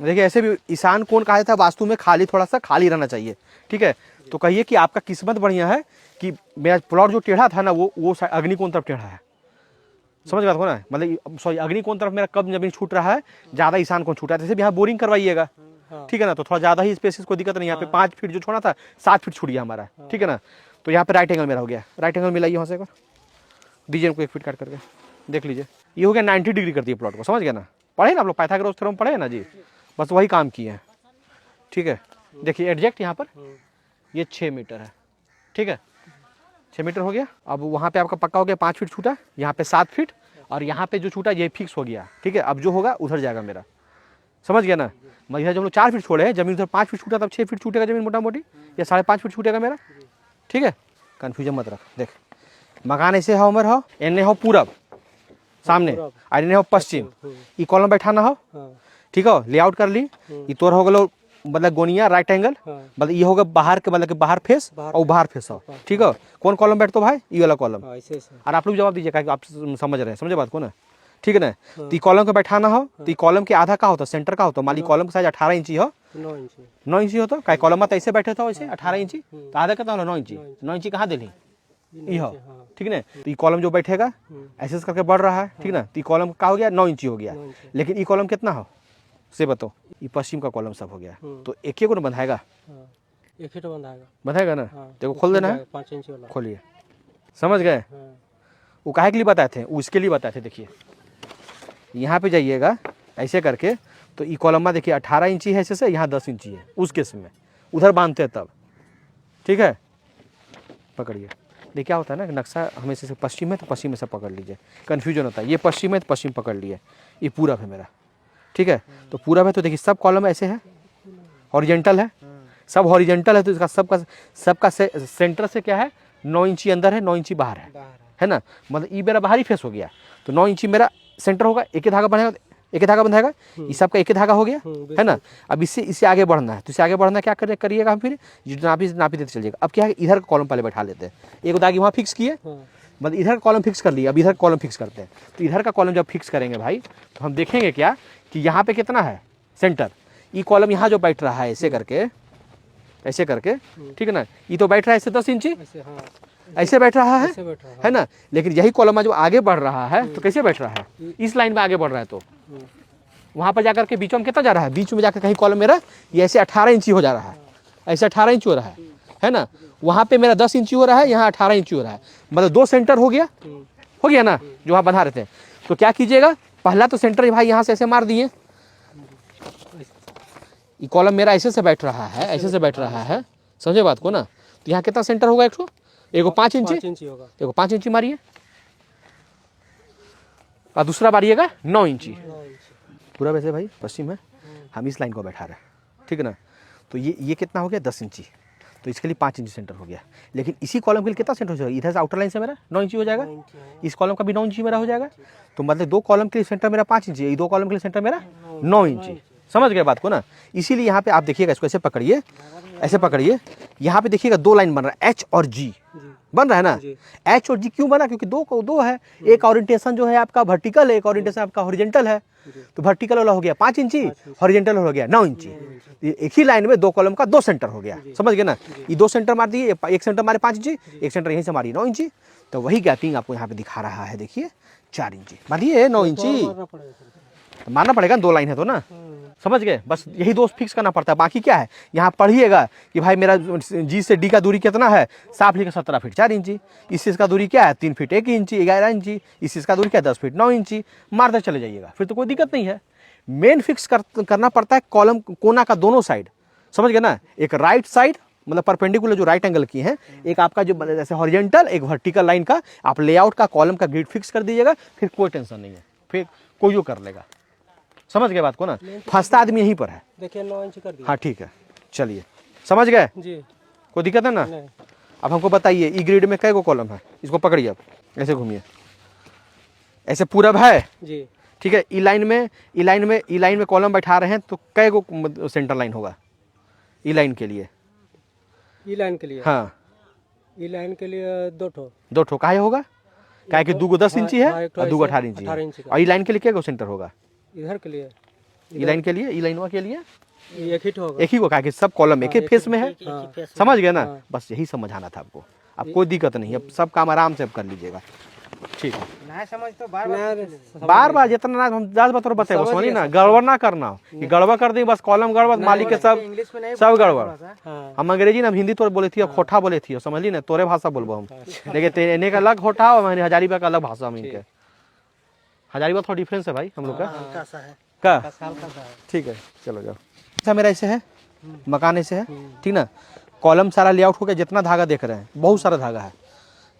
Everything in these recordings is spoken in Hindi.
देखिए ऐसे भी ईशान कोण कहा था वास्तु में खाली, थोड़ा सा खाली रहना चाहिए, ठीक है। तो कहिए कि आपका किस्मत बढ़िया है कि मेरा प्लॉट जो टेढ़ा था ना वो अग्नि कोण तरफ टेढ़ा है, समझ गया ना, मतलब सॉरी अग्नि कोण तरफ मेरा कब जमीन छूट रहा है, ज्यादा ईशान कोण छूटा है। जैसे भी यहाँ बोरिंग करवाइएगा, ठीक है ना, तो थोड़ा ज्यादा ही स्पेसिस, कोई दिक्कत नहीं। यहाँ पे 5 फीट जो छोड़ा था 7 फीट छूट गया हमारा, ठीक है ना। तो यहाँ पे राइट एंगल मेरा हो गया, राइट एंगल मिलाइए वहाँ से एक बार, दीजिए हमको 1 फीट काट करके देख लीजिए। ये हो गया 90 डिग्री कर दिए प्लॉट को, समझ गया ना। पढ़े ना आप लोग पाइथागोरस थ्योरम पढ़े ना जी, बस वही काम किए हैं, ठीक है। देखिए एडजेक्ट यहाँ पर ये 6 मीटर है, ठीक है, 6 मीटर हो गया। अब वहाँ पे आपका पक्का हो गया 5 फीट छूटा, यहाँ पे 7 फीट, और यहाँ पे जो छूटा ये फिक्स हो गया, ठीक है। अब जो होगा उधर जाएगा मेरा, समझ गया ना। मैं इधर जब लोग 4 फीट छोड़े हैं, जमीन उधर 5 फीट छूटा, तब 6 फीट छूटेगा जमीन मोटा मोटी, या 5.5 फीट छूटेगा मेरा, ठीक है। कन्फ्यूजन मत रख। देख मकान ऐसे हो उमर हो, एने हो पूरब सामने, और एने हो पश्चिम, ई कॉलम बैठाना हो, ठीक है, लेआउट कर ली। ये तोर हो गलो मतलब गोनिया राइट एंगल, मतलब ये होगा बाहर के, मतलब बाहर फेस और बाहर फेस हो, ठीक है। कौन कॉलम बैठतो भाई, ये वाला कॉलम। और आप लोग जवाब दीजिए, आप समझ रहे हैं, समझे बात को ना, ठीक है ना। तो कॉलम को बैठाना हो, तो कॉलम के आधा का होता, सेंटर का होता, मान ली कॉलम का साइज 18 इंची हो, 9 इंची हो, तो कई कॉलम में ऐसे बैठे था वैसे 18 इंची, तो आधा का 9 इंची, 9 इंची कहाँ दिली ये हो, ठीक है ना। तो ये कॉलम जो बैठेगा ऐसे करके बढ़ रहा है, ठीक ना। तो ये कॉलम का हो गया 9 इंची हो गया, लेकिन ये कॉलम कितना हो से बताओ। ये पश्चिम का कॉलम सब हो गया, तो एक ही को ना बंधाएगा, एक ही तो बंधाएगा ना। देखो खोल देना है, 5 इंच वाला, खोलिए, समझ गए। वो काहे के लिए बताए थे, उसके लिए बताए थे। देखिए यहाँ पे जाइएगा ऐसे करके, तो ये कॉलम देखिए 18 इंची है, ऐसे से यहाँ 10 इंची है, उस केस में उधर बांधते हैं तब, ठीक है। पकड़िए, देखिए क्या होता है ना कि नक्शा हमेशा से पश्चिम है तो पश्चिम में से पकड़ लीजिए, कन्फ्यूजन होता है। ये पश्चिम है तो पश्चिम पकड़ लिए, ये पूरब है मेरा, ठीक है। तो पूरब है तो देखिए सब कॉलम ऐसे है, हॉरिजेंटल है, सब हॉरिजेंटल है, तो इसका सबका सेंटर से क्या है 9 इंची अंदर है, 9 इंची बाहर है ना। मतलब ये मेरा बाहरी फेस हो गया, तो 9 इंची मेरा सेंटर होगा, एक ही धागा बनेगा, एक ही धागा बंधेगा, ये सबका एक ही धागा हो गया, है ना। अब इससे आगे बढ़ना है, तो इससे आगे बढ़ना क्या करिएगा हम फिर नापी देते चलिएगा। अब क्या है, इधर का कॉलम पहले बैठा लेते हैं, एक दागी वहाँ फिक्स किए, मतलब इधर कॉलम फिक्स कर लिया, अब इधर कॉलम फिक्स करते हैं। तो इधर का कॉलम जब फिक्स करेंगे भाई, तो हम देखेंगे क्या कि यहाँ पे कितना है सेंटर, ये कॉलम यहाँ जो बैठ रहा है ऐसे करके, ठीक है ना। ये तो बैठ रहा है ऐसे 10 इंची, ऐसे बैठ रहा है ना। लेकिन यही कॉलम जो आगे बढ़ रहा है तो कैसे बैठ रहा है, इस लाइन में आगे बढ़ रहा है, तो वहां पर जाकर के बीच में कितना जा रहा है, बीच में जाकर कहीं कॉलम मेरा ये ऐसे 18 इंची हो जा रहा है, ऐसे 18 इंची हो रहा है ना। वहां पे मेरा 10 इंची हो रहा है, यहाँ 18 इंची हो रहा है, मतलब 2 सेंटर हो गया ना, जो वहां बना रहे थे। तो क्या कीजिएगा, पहला तो सेंटर भाई यहाँ से ऐसे मार दिए, ये कॉलम मेरा ऐसे से बैठ रहा है, ऐसे से बैठ रहा है, समझे बात को ना। तो यहाँ कितना सेंटर होगा, एक 5 इंची होगा, एक 5 इंची मारिए, और दूसरा मारिएगा 9 इंची। पूरा वैसे भाई पश्चिम है, हम इस लाइन को बैठा रहे हैं, ठीक है ना। तो ये कितना हो गया 10 इंची, तो इसके लिए 5 इंची सेंटर हो गया। लेकिन इसी कॉलम के लिए कितना सेंटर हो जाएगा, इधर से आउटर लाइन से मेरा 9 इंची हो जाएगा, इस कॉलम का भी 9 इंची मेरा हो जाएगा। तो मतलब 2 कॉलम के लिए सेंटर मेरा 5 इंची है, 2 कॉलम के लिए सेंटर मेरा 9 इंची, समझ गए बात को ना। इसीलिए यहाँ पे आप देखिएगा, इसको ऐसे पकड़िए, ऐसे पकड़िए, यहाँ पे देखिएगा 2 लाइन बन रहा है, H और G बन रहा है ना। H और G क्यों बना, क्योंकि दो है, एक ओरिएंटेशन जो है आपका वर्टिकल है, एक ओरिएंटेशन आपका हॉरिजॉन्टल है। तो वर्टिकल वाला हो गया 5 इंची, हॉरिजॉन्टल हो गया 9 इंची। एक ही लाइन में 2 कॉलम का 2 सेंटर हो गया, समझ गए ना। ये 2 सेंटर मार दिए, एक सेंटर मारे 5 इंची, एक सेंटर यहीं से मारी 9 इंची। तो वही गैपिंग आपको यहाँ पे दिखा रहा है, देखिए 4 इंची मारिए, 9 इंची मारना पड़ेगा, 2 लाइन है तो ना, समझ गए। बस यही 2 फिक्स करना पड़ता है, बाकी क्या है। यहाँ पढ़िएगा कि भाई मेरा G से D का दूरी कितना है, साफ लिखा 17 फीट 4 इंची। इस चीज़ का दूरी क्या है 3 फीट 1 इंची 11 इंची। इस चीज़ का दूरी क्या है 10 फीट 9 इंची। मारते चले जाइएगा, फिर तो कोई दिक्कत नहीं है। मेन फिक्स करना पड़ता है कॉलम कोना का दोनों साइड, समझ गए ना। एक राइट साइड मतलब परपेंडिकुलर जो राइट एंगल की है, एक आपका जो जैसे हॉरिजॉन्टल, एक वर्टिकल लाइन का आप लेआउट का कॉलम का ग्रिड फिक्स कर दीजिएगा, फिर कोई टेंशन नहीं है, फिर कोई जो कर लेगा, समझ गए बात को ना। फंसता आदमी यहीं पर है। देखिए 9 इंच कर दिया। हाँ ठीक है, चलिए समझ गए जी, कोई दिक्कत है ना। अब हमको बताइए ई ग्रिड में कै गो कॉलम है, इसको पकड़िए, अब ऐसे घूमिए, ऐसे पूरब है जी, ठीक है। ई लाइन में कॉलम बैठा रहे हैं, तो कै गो सेंटर लाइन होगा ई लाइन के लिए, ई लाइन के लिए। हाँ ई लाइन के लिए 2 ठो काहे होगा, काहे कि 2 गो 10 इंची है और 2 गो 18 इंची है। इंची का। और ई लाइन के लिए क्या गो सेंटर होगा, इधर के लिए ई लाइन के लिए, ई लाइनवा के लिए ये एक हिट होगा। एक ही को कहा कि सब कॉलम एक ही फेस में है। हाँ। समझ गए ना, बस यही समझाना था आपको। अब कोई दिक्कत नहीं, अब सब काम आराम से अब कर लीजिएगा, ठीक है। ना समझ तो बार बार जितना ना हम 10 बार बताए समझिए ना, गड़बड़ ना करना कि गड़बड़ कर दी बस कॉलम गड़बड़, मालिक के सब गड़बड़। हम अंग्रेजी ना हिंदी तो बोले थी, खोटा बोले थी, समझ ली ना, तोरे भाषा बोलबो हम, लेकिन तेने का अलग खोटा और मैंने हजारीबाग का अलग भाषा में इनके। हजारीबाग थोड़ा डिफरेंस है भाई हम लोग का, क्या ठीक है। चलो जाओ, ऐसा मेरा ऐसे है, मकान ऐसे है, ठीक ना। कॉलम सारा लेआउट हो गया, जितना धागा देख रहे हैं बहुत सारा धागा है।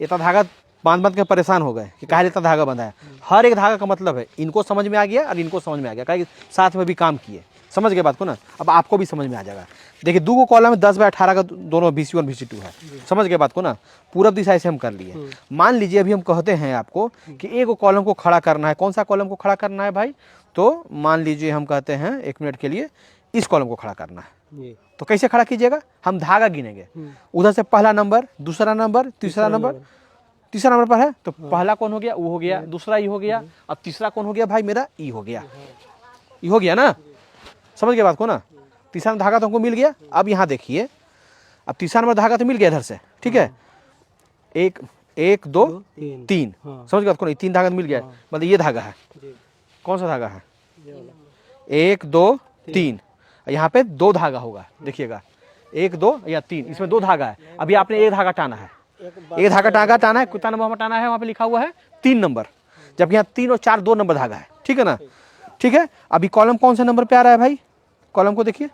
इतना धागा बांध के परेशान हो गए कि काहे इतना धागा बंधा है। हर एक धागा का मतलब है, इनको समझ में आ गया और इनको समझ में आ गया, काहे साथ में भी काम किए, समझ गए बात को ना। अब आपको भी समझ में आ जाएगा। देखिए 2 कॉलम है 10/18 का, दोनों BC1 BC2 है, समझ गए बात को ना। पूरब दिशा से हम कर लिए। मान लीजिए अभी हम कहते हैं आपको कि एक कॉलम को खड़ा करना है। कौन सा कॉलम को खड़ा करना है भाई? तो मान लीजिए हम कहते हैं 1 मिनट के लिए इस कॉलम को खड़ा करना है। तो कैसे खड़ा कीजिएगा? हम धागा गिनेंगे, उधर से पहला नंबर, दूसरा नंबर, तीसरा नंबर पर है तो पहला कौन हो गया? वो हो गया, दूसरा ई हो गया, अब तीसरा कौन हो गया भाई मेरा? ई हो गया, ई हो गया ना, समझ गए बात को ना। तीसरा धागा तो हमको मिल गया। अब यहाँ देखिए, अब तीसरा नंबर धागा तो मिल गया इधर से, ठीक है। 1 2 3 समझ गए बात को ना, 3 धागा मिल गया, मतलब ये धागा है। कौन सा धागा है? 1 2 3, यहाँ पे 2 धागा होगा, देखिएगा 1 2 या 3, इसमें 2 धागा है। अभी आपने एक धागा टाना है, एक धागा टाना है, कितना नंबर टाना है? वहाँ पे लिखा हुआ है 3 नंबर, जबकि यहाँ 3 और 4 2 नंबर धागा है, ठीक है ना। ठीक है, अभी कॉलम कौन से नंबर पे आ रहा है भाई? कॉलम को देखिए,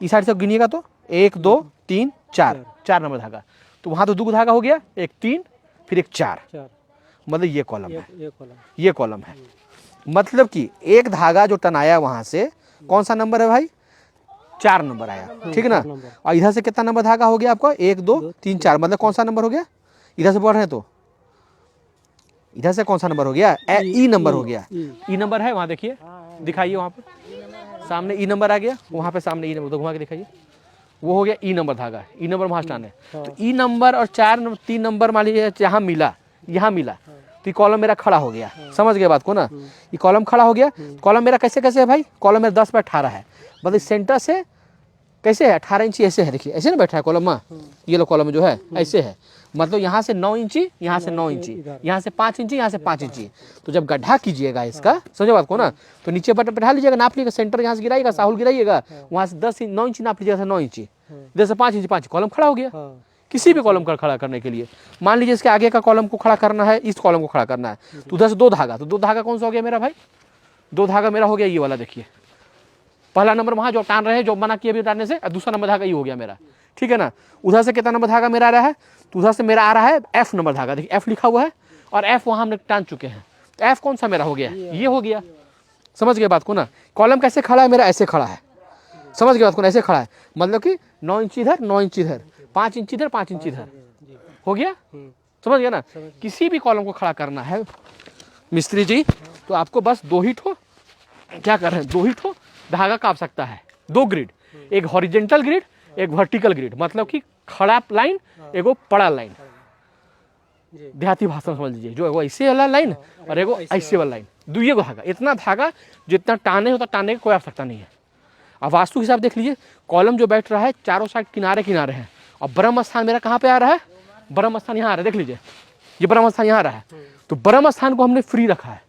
इस साइड से गिनिएगा तो 1 2 3 4 नंबर धागा। तो वहाँ तो 2 धागा हो गया, एक 3 फिर एक 4, मतलब ये कॉलम है, ये कॉलम है। मतलब कि एक धागा जो टनाया वहाँ से कौन सा नंबर है भाई? 4 नंबर आया, ठीक है ना। और इधर से कितना नंबर धागा हो गया आपका? 1 2 3 4, मतलब कौन सा नंबर हो गया? इधर से बढ़ रहे हैं तो इधर से कौन सा नंबर हो गया? ई नंबर हो गया। ई नंबर है वहाँ, देखिए दिखाइए, वहाँ पे सामने ई नंबर आ गया, वहाँ पे सामने ई नंबर, तो घुमा के दिखाइए, वो हो गया ई नंबर धागा। ई नंबर वहाँ स्टान है, तो ई नंबर और 3 नंबर मान लीजिए यहाँ मिला, यहाँ मिला, तो ये कॉलम मेरा खड़ा हो गया। समझ गए बात को ना, ये कॉलम खड़ा हो गया। कॉलम मेरा कैसे कैसे है भाई? कॉलम मेरा 10/18 है, मतलब सेंटर से कैसे है? 18 इंची ऐसे है, देखिए ऐसे ना बैठा है कॉलम में, ये लो कॉलम जो है ऐसे है, मतलब यहाँ से 9 इंची, यहाँ से 9 इंची, यहाँ से 5 इंची, यहाँ से 5 इंची। तो जब गड्ढा कीजिएगा इसका, समझे बात को ना, तो नीचे बटन बैठा लीजिएगा, नाप लीजिएगा, सेंटर यहाँ से गिराइएगा, साहुल गिराइएगा, वहाँ से 9 इंची नाप लीजिएगा, 9 इंची, इधर से 5 इंची, 5 कॉलम खड़ा हो गया। किसी भी कॉलम का खड़ा करने के लिए मान लीजिए इसके आगे का कॉलम को खड़ा करना है, इस कॉलम को खड़ा करना है, तो उधर से 2 धागा, तो 2 धागा कौन सा हो गया मेरा भाई? 2 धागा मेरा हो गया ये वाला, देखिए पहला नंबर वहाँ जो टान रहे हैं, जो बना किए अभी टानने से, और दूसरा नंबर धागा ये हो गया मेरा, ठीक है ना। उधर से कितना नंबर धागा मेरा आ रहा है? तो उधर से मेरा आ रहा है F नंबर धागा, देखिए F लिखा हुआ है, और F वहाँ हमने टान चुके हैं, तो F कौन सा मेरा हो गया? ये हो गया। समझ गए बात को ना। कॉलम कैसे खड़ा है मेरा? ऐसे खड़ा है, समझ गए बात को ना, ऐसे खड़ा है, मतलब कि 9 इंची इधर, 9 इंची इधर, 5 इंची इधर, 5 इंची इधर, हो गया। समझ गया ना। किसी भी कॉलम को खड़ा करना है मिस्त्री जी, तो आपको बस 2 ही ठो क्या कर रहे हैं, 2 ही ठो धागा का आवश्यकता है, 2 ग्रिड, एक हॉरिजेंटल ग्रिड, एक वर्टिकल ग्रिड, मतलब कि खड़ा लाइन, एगो पड़ा लाइन, देहाती भाषा में समझ लीजिए, जो एगो ऐसे वाला लाइन और एगो ऐसे वाला लाइन, 2 धागा। इतना धागा जितना टाने होता टाने की कोई आवश्यकता नहीं है। अब वास्तु हिसाब देख लीजिए, कॉलम जो बैठ रहा है चारों साइड किनारे किनारे हैं, और ब्रह्म स्थान मेरा कहाँ पे आ रहा है? ब्रह्म स्थान यहाँ आ रहा है, देख लीजिए ये ब्रह्म स्थान यहाँ आ रहा है, तो ब्रह्म स्थान को हमने फ्री रखा है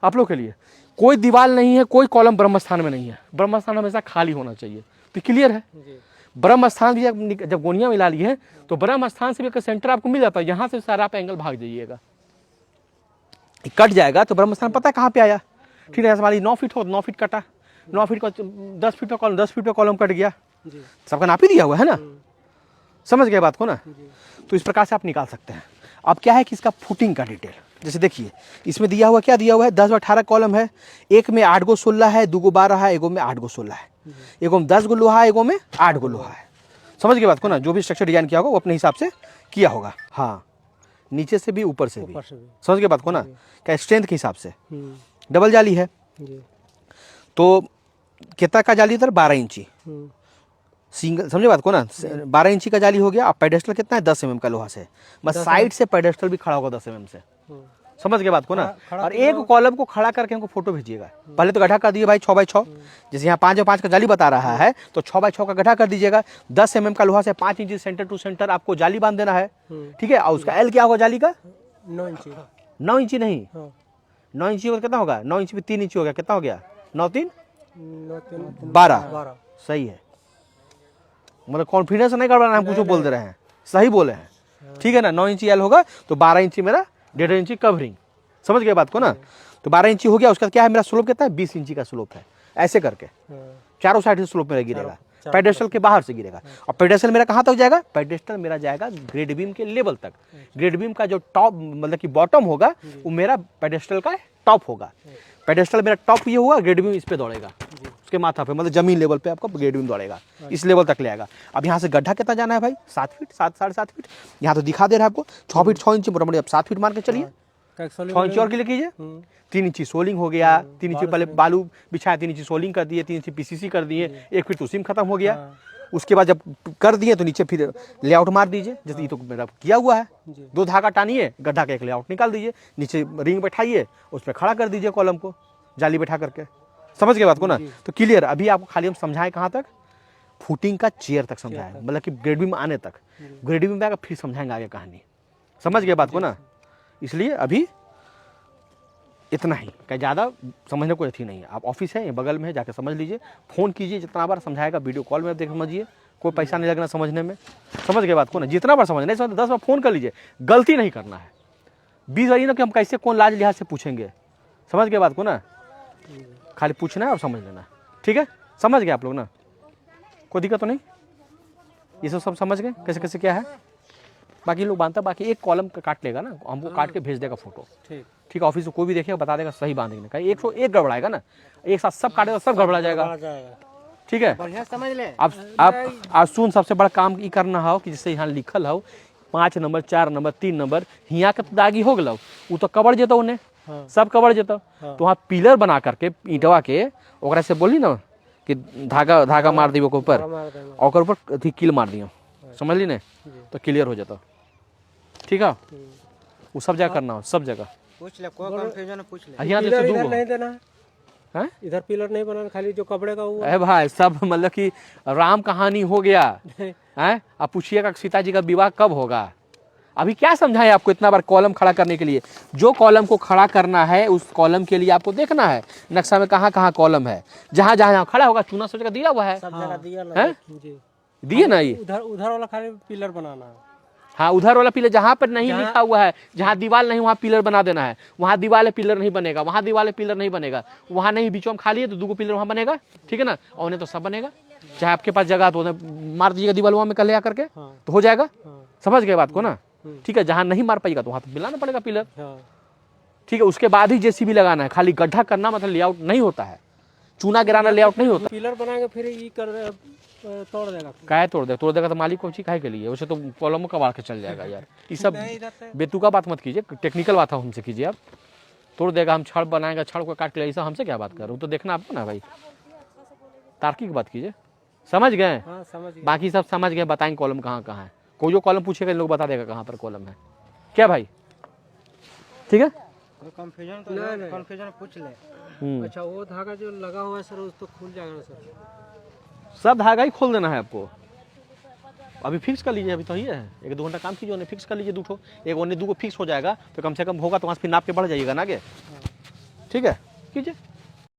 आप लोग के लिए। कोई दीवार नहीं है, कोई कॉलम ब्रह्म स्थान में नहीं है, ब्रह्म स्थान हमेशा खाली होना चाहिए, तो क्लियर है। ब्रह्म स्थान भी जब गोनिया मिला ली है, तो ब्रह्म स्थान से भी सेंटर आपको मिल जाता है, यहाँ से सारा आप एंगल भाग जाइएगा, कट जाएगा तो ब्रह्म स्थान पता है कहाँ पे आया, ठीक है। हमारी 9 फीट हो, 9 फीट कटा, 9 फीट का 10 फीट का कॉलम, 10 फीट का कॉलम कट गया, सबका नाप ही दिया हुआ है ना, समझ गए बात को ना। तो इस प्रकार से आप निकाल सकते हैं। अब क्या है कि इसका फुटिंग का डिटेल, जैसे देखिए इसमें दिया हुआ, क्या दिया हुआ है? 10/18 कॉलम है, एक में 8 गो 16 है, 2 गो 12 है, एगो में 8 गो 16 है, एगो में 10 गो लोहा है, एगो में 8 गो लोहा है। समझ गए बात को ना। जो भी स्ट्रक्चर डिजाइन किया होगा वो अपने हिसाब से किया होगा, हाँ, नीचे से भी ऊपर से भी, समझ गए बात को ना। क्या स्ट्रेंथ के हिसाब से डबल जाली है, तो कितना का जाली था? 12 इंची सिंगल, समझे बात को ना। 12 इंची का जाली हो गया। अब पेडेस्टल कितना है? 10 mm का लोहा से, बस साइड से पेडेस्टल भी खड़ा होगा 10 mm से, समझ गए बात को ना। खड़ा और एक कॉलम को खड़ा करके हमको फोटो भेजिएगा। पहले तो गड्ढा कर दिए भाई 6x6, जैसे यहाँ 5x5 का जाली बता रहा है तो 6x6 का गड्ढा कर दीजिएगा। 10 mm का लोहा से 5 इंच सेंटर टू सेंटर आपको जाली बांध देना है, ठीक है। और उसका एल क्या होगा जाली का? 9 इंची। 9 इंची नहीं, हाँ 9 इंची होगा कितना होगा? 9 इंची में 3 इंची हो गया, कितना हो गया? 9 3 9 3 12, सही है। मतलब कॉन्फिडेंस नहीं गड़बड़ाना, हम कुछ बोल दे रहे हैं, सही बोले हैं, ठीक है ना। 9 इंची एल होगा तो 12 इंची मेरा 1.5 इंची कवरिंग, समझ गए बात को ना। तो 12 इंची हो गया। उसका क्या है मेरा स्लोप कितना है? 20 इंची का स्लोप है। ऐसे करके चारों साइड से स्लोप मेरा गिरेगा, पेडेस्टल के बाहर से गिरेगा। और पेडेस्टल मेरा कहाँ तक जाएगा? पेडेस्टल मेरा जाएगा ग्रेड बीम के लेवल तक। ग्रेड बीम का जो टॉप मतलब कि बॉटम होगा वो मेरा पेडेस्टल का टॉप होगा। पेडेस्टल मेरा टॉप ये हुआ, ग्रेड बीम इस पे दौड़ेगा, उसके माथा पे मतलब जमीन लेवल पे आपका ग्रेड बीम दौड़ेगा, इस लेवल तक ले आएगा। अब यहाँ से गड्ढा कितना जाना है भाई? 7 फीट, 7.5 फीट। यहाँ तो दिखा दे रहा है आपको 6 फीट 6 इंची मोटामोटी। अब 7 फीट मान के चलिए, 6 इंची और के लिए कीजिए। 3 इंची सोलिंग हो गया, 3 इंची पहले बालू बिछाया, 3 इंची सोलिंग कर दिए, 3 इंची पीसीसी कर दिए, 1 फीट उसी में खत्म हो गया। उसके बाद जब कर दिए तो नीचे फिर लेआउट मार दीजिए, जैसे ये तो मेरा किया हुआ है। 2 धागा टानिए, गड्ढा का एक लेआउट निकाल दीजिए, नीचे रिंग बैठाइए, उस पर खड़ा कर दीजिए कॉलम को जाली बैठा करके। समझ गए बात को ना। तो क्लियर। अभी आपको खाली हम समझाएं कहाँ तक? फुटिंग का चेयर तक समझाएं, मतलब कि ग्रेड बीम आने तक। ग्रेड बीम में आकर फिर समझाएंगे आगे कहानी। समझ गए बात को ना। इसलिए अभी इतना ही, क्या ज़्यादा समझने को अथी नहीं है। आप ऑफिस है बगल में है, जाके समझ लीजिए, फ़ोन कीजिए, जितना बार समझाएगा वीडियो कॉल में देख समझिए, कोई पैसा नहीं लगना समझने में। समझ गए बात को ना। जितना बार समझ नहीं समझ 10 बार फ़ोन कर लीजिए, गलती नहीं करना है। 20 बार ना कि हम कैसे कौन लाज लिहाज से पूछेंगे। समझ गए बात को ना। खाली पूछना है और समझ लेना है, ठीक है। समझ गए आप लोग ना, कोई दिक्कत तो नहीं। ये सब समझ गए कैसे कैसे क्या है। बाकी लोग बांधता, बाकी एक कॉलम काट लेगा ना, हमको काट के भेज देगा फोटो, ठीक है। ऑफिस में कोई भी देखेगा बता देगा सही बांधेंगे, कहीं 101 गड़बड़ाएगा ना, एक साथ सब काटेगा सब गड़बड़ा जाएगा, ठीक है। बढ़िया समझ ले। आप सुन, सबसे बड़ा काम ई करना हो कि जैसे यहाँ लिखल हो 5 नंबर 4 नंबर 3 नंबर, हियाँ के तो दागी हो गलो, वो तो कबर जेतो उन्हें, सब कबर जेतो। तो वहाँ पिलर बना करके ईंटवा के ओकरा से बोली ना कि धागा मार दियो के ऊपर, और ऊपर अथी कील मार दियो, समझ ली ना, तो क्लियर हो जाता, ठीक है। वो सब जगह करना हो, सब जगह पूछ ले, कोई कंफ्यूजन पूछ ले। यहाँ पिलर से इधर दूगो नहीं देना हैं? इधर पिलर नहीं बनाना, खाली जो कपड़े का हुआ अरे भाई सब मतलब कि राम कहानी हो गया है। अब पूछिएगा सीता जी का विवाह कब होगा। अभी क्या समझाएं आपको इतना बार कॉलम खड़ा करने के लिए। जो कॉलम को खड़ा करना है उस कॉलम के लिए आपको देखना है नक्शा में कहाँ कहाँ कॉलम है, जहाँ जहाँ खड़ा होगा चूना सोच का दिया हुआ है, सब जगह दिया ना हैं? जी। दिए ना ये। उधर वाला खाली पिलर बनाना है। हाँ, उधर वाला पिलर जहाँ पर नहीं लिखा हुआ है, जहाँ दीवार नहीं वहाँ पिलर बना देना है। वहाँ दीवार पिलर नहीं बनेगा, वहाँ दीवार पिलर नहीं बनेगा, वहाँ नहीं बीचों में खाली है तो 2 पिलर वहाँ बनेगा, ठीक है ना। और उन्हें तो सब बनेगा, चाहे आपके पास जगह तो उन्हें मार दीजिएगा दीवार वहाँ में कल आकर के, तो हो जाएगा। समझ गए बात को ना, ठीक है। जहाँ नहीं मार पाएगा तो वहाँ पे मिलाना पड़ेगा पिलर, ठीक है। उसके बाद ही जेसीबी लगाना है। खाली गड्ढा करना मतलब लेआउट नहीं होता है, चूना गिराना लेआउट नहीं होता। पिलर बनाएंगे फिर ये कर तोड़ देगा। काय तोड़ देगा तो मालिक को ची काहे के लिए, उसे तो कॉलम कबाड़ के चल जाएगा यार। ये सब बेतुका बात मत कीजिए, टेक्निकल बात हमसे कीजिए आप। तोड़ देगा, हम छड़ बनाएगा, छड़ को काट के ऐसा हमसे क्या बात कर रहे हो, तो देखना आपको ना भाई, तार्किक बात कीजिए। समझ गए? बाकी सब समझ गए, बताएंगे कॉलम कहाँ कहाँ है। कोई जो कॉलम पूछेगा लोग बता देगा कहाँ पर कॉलम है, क्या भाई, ठीक है। कंफ्यूजन पूछ ले। अच्छा वो धागा जो लगा हुआ है सर, उस तो खुल जाएगा ना सर? सब धागा ही खोल देना है आपको। अभी फिक्स कर लीजिए, अभी तो ये है 1-2 घंटा काम कीजिए, उन्हें फिक्स कर लीजिए 2 एक उन्हें 2 फिक्स हो जाएगा तो कम से कम होगा तो वहाँ से फिर नाप के बढ़ जाइएगा ना आगे, ठीक है कीजिए।